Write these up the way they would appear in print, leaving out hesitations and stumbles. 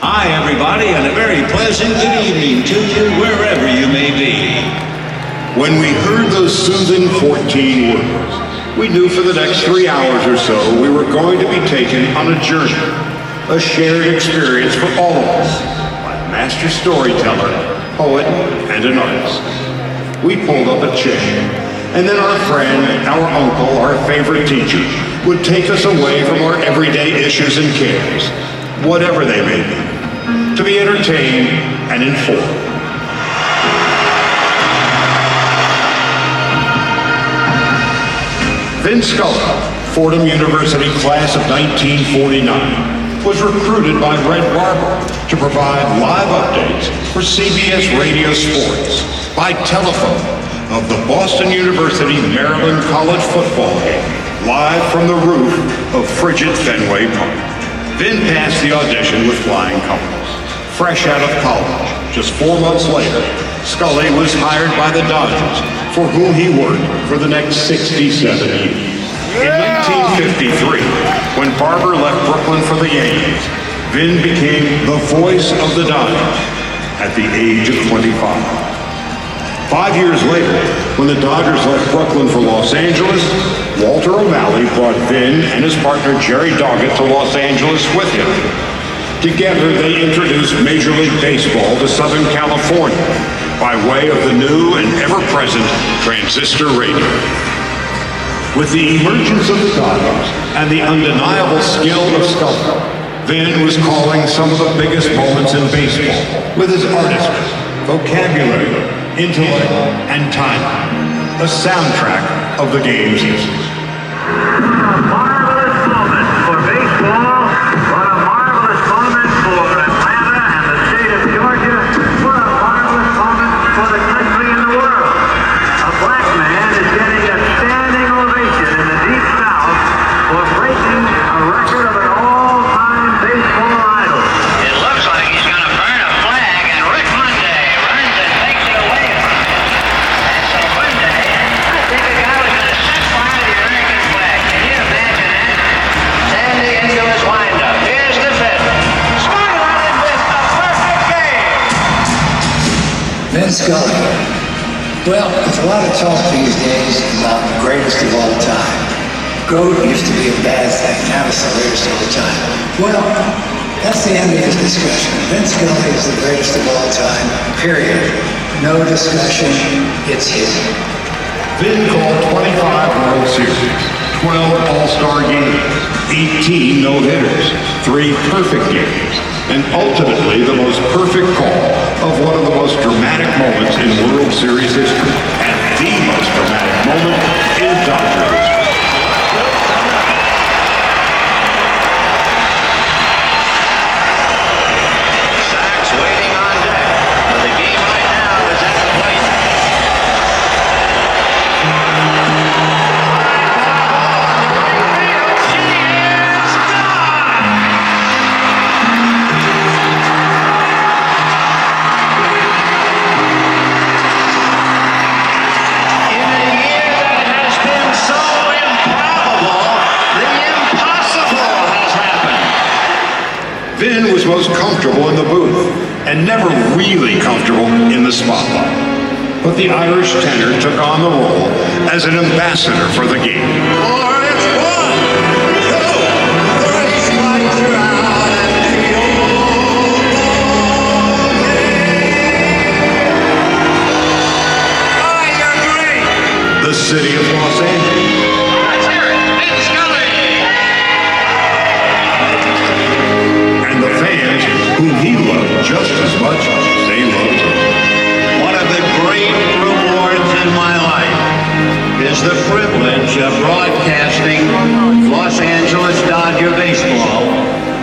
Hi, everybody, and a very pleasant good evening to you wherever you may be. When we heard those soothing 14 words, we knew for the next 3 hours or so we were going to be taken on a journey, a shared experience for all of us, by a master storyteller, poet, and an artist. We pulled up a chair, and then our friend, our uncle, our favorite teacher, would take us away from our everyday issues and cares, whatever they may be, to be entertained and informed. Vin Scully, Fordham University class of 1949, was recruited by Red Barber to provide live updates for CBS Radio Sports by telephone of the Boston University Maryland College football game, live from the roof of frigid Fenway Park. Vin passed the audition with flying colors. Fresh out of college, just 4 months later, Scully was hired by the Dodgers, for whom he worked for the next 67 years. In 1953, when Barber left Brooklyn for the Yankees, Vin became the voice of the Dodgers at the age of 25. 5 years later, when the Dodgers left Brooklyn for Los Angeles, Walter O'Malley brought Vin and his partner Jerry Doggett to Los Angeles with him. Together, they introduced Major League Baseball to Southern California by way of the new and ever-present transistor radio. With the emergence of the Dodgers and the undeniable skill of Scully, Vin was calling some of the biggest moments in baseball with his artistry, vocabulary, intellect, and timing, a soundtrack of the game's history. A marvelous moment for baseball. What a marvelous moment for Atlanta and the state of Georgia. What a marvelous moment for the country and the world. A black man is getting a standing ovation in the Deep South for breaking a record of an all-time baseball idol. It looks like he's going to burn a flag, and Rick Monday runs and takes it away from him. And so Monday, I think the guy was going to set fire to the American flag. Can you imagine that? Sandy into his windup. Here's the fifth. Swung on it with a perfect game. Vin Scully. Well, there's a lot of talk these days about the greatest of all time. GOAT used to be a bad thing, now it's the greatest of all time. Well, that's the end of this discussion. Vin Scully is the greatest of all time, period. No discussion, it's him. Vin called 25 World Series, 12 All-Star games, 18 no-hitters, 3 perfect games, and ultimately the most perfect call of one of the most dramatic moments in World Series history, and the most dramatic moment in Dodger history. Sacks waiting on deck. But the game right now is at the plate. She is gone! In a year that has been so improbable, the impossible has happened. Vin was most comfortable in the booth and never really comfortable in the spotlight. But the Irish tenor took on the role as an ambassador for the game. The city of Los Angeles. Let's hear it. Vin Scully. And the fans, whom he loved just as much as they loved him. One of the great rewards in my life is the privilege of broadcasting Los Angeles Dodger baseball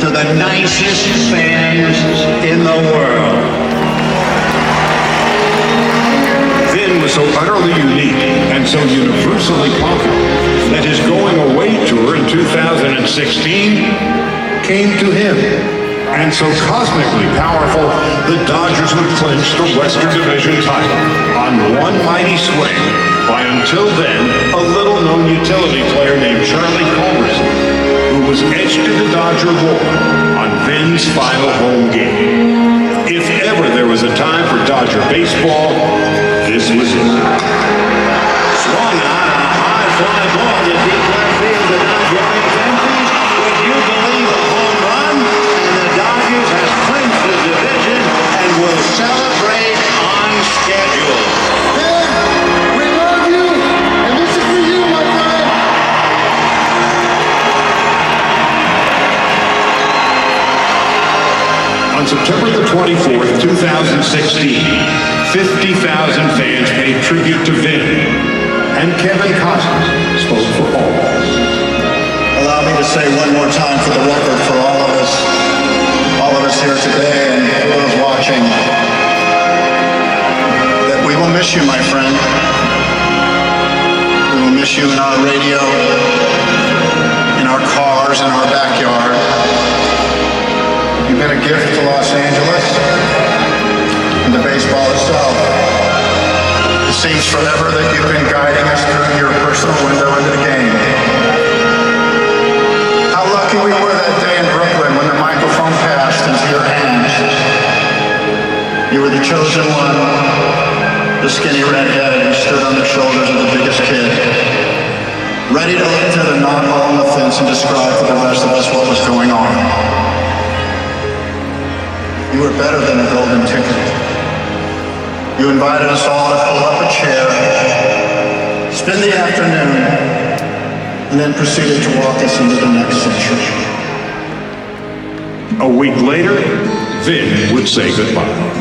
to the nicest fans in the world. Vin was so utterly unique and so universally popular that his going away tour in 2016 came to him. And so cosmically powerful, the Dodgers would clinch the Western Division title on one mighty swing by until then a little-known utility player named Charlie Culberson, who was etched to the Dodger lore on Vin's final home game. was a time for Dodger baseball. This was it. Swung on a high fly ball to deep left field to Dodgers empties. Would you believe a home run? And the Dodgers have clinched the division and will celebrate on schedule. We love you, and this is for you, my friend. On September the 24th, 2016, 50,000 fans paid tribute to Vin, and Kevin Costner spoke for all of us. Allow me to say one more time for the record for all of us here today and for those watching, that we will miss you, my friend. We will miss you in our radio, in our cars, in our backyard. You've been a gift to Los Angeles and to baseball itself. It seems forever that you've been guiding us through your personal window into the game. How lucky we were that day in Brooklyn when the microphone passed into your hands. You were the chosen one, the skinny redhead who stood on the shoulders of the biggest kid, ready to look through the knothole in the fence and describe to the rest of us what was going on. You were better than a golden ticket. You invited us all to pull up a chair, spend the afternoon, and then proceeded to walk us into the next century. A week later, Vin would say goodbye.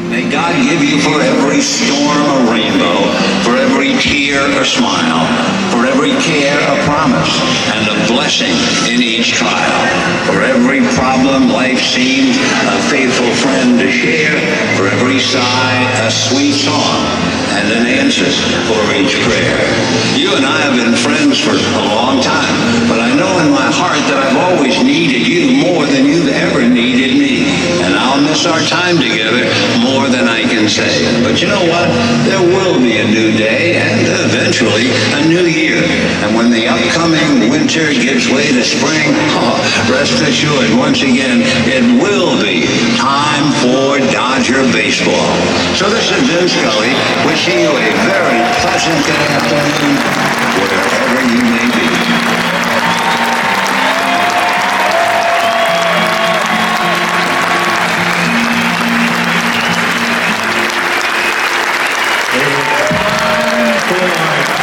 May God give you for every storm a rainbow, for every tear a smile, for every care a promise, and a blessing in each trial. For every problem life seems a faithful friend to share, for every sigh a sweet song, and an answer for each prayer. You and I have been friends for a long time, but I know in my heart that I've always needed you more than you've ever needed me. And I'll miss our time together more than I can say. But you know what? There will be a new day and eventually a new year. And when the upcoming winter gives way to spring, rest assured, once again, it will be time for Dodger baseball. So this is Vin Scully wishing you a very pleasant good afternoon, wherever you may be.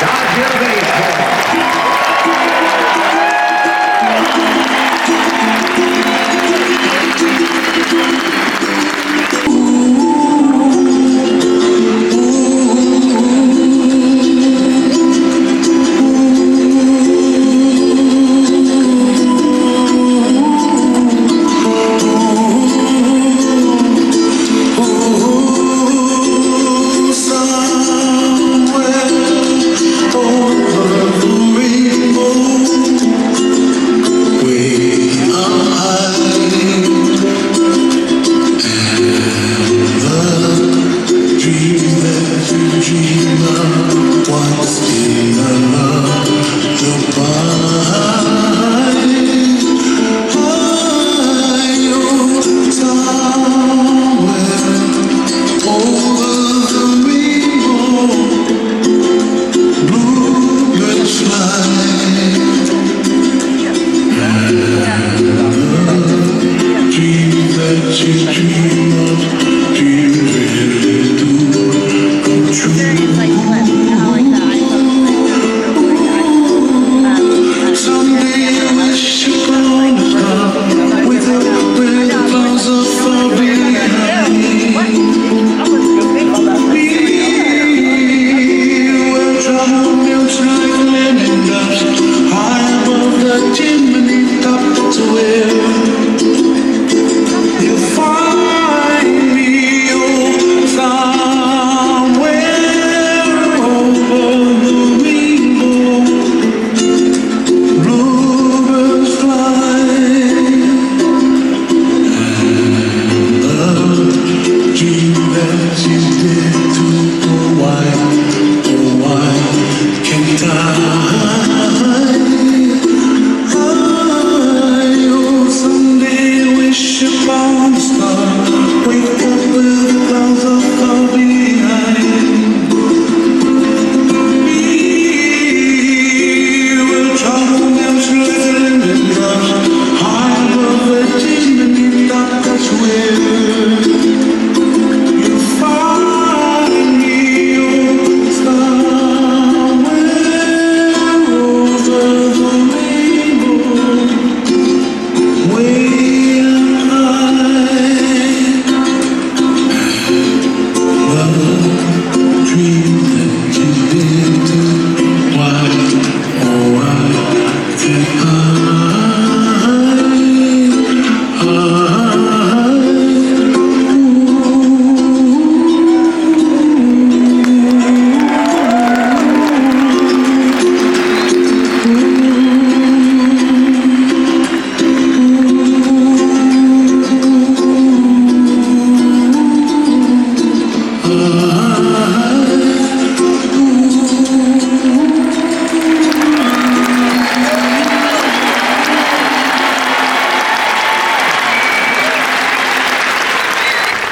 Dodger baseball.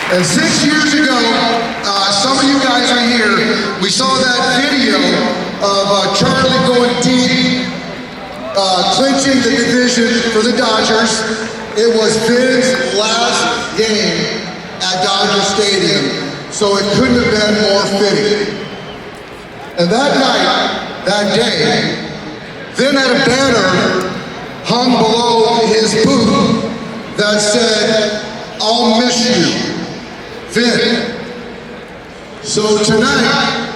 And 6 years ago, some of you guys are here, we saw that video of Charlie going deep, clinching the division for the Dodgers. It was Vin's last game at Dodger Stadium, so it couldn't have been more fitting. And that night, that day, Vin had a banner hung below his booth that said, "I'll miss you, Vin." So tonight,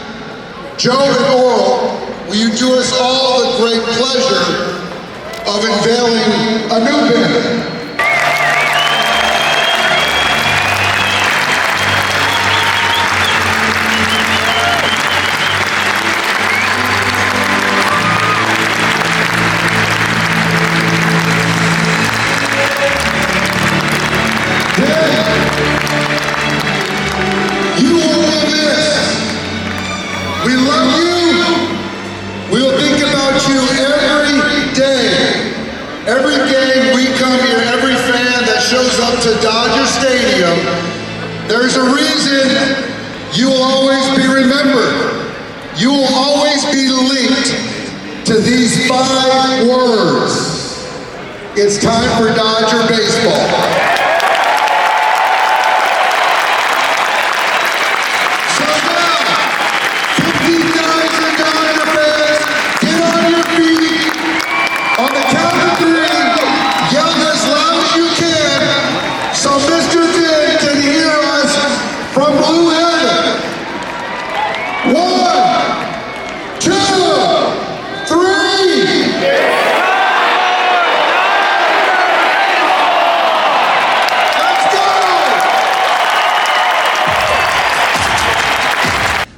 Joe and Oral, will you do us all the great pleasure of unveiling a new Vin? You won't be missed. We love you. We'll think about you every day. Every game we come here, every fan that shows up to Dodger Stadium, there's a reason you will always be remembered. You will always be linked to these 5 words. It's time for Dodger baseball.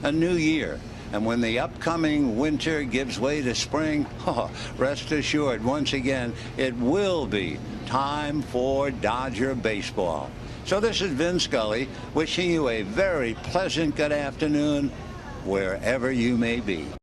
A new year, and when the upcoming winter gives way to spring, rest assured, once again, it will be time for Dodger baseball. So this is Vin Scully wishing you a very pleasant good afternoon wherever you may be.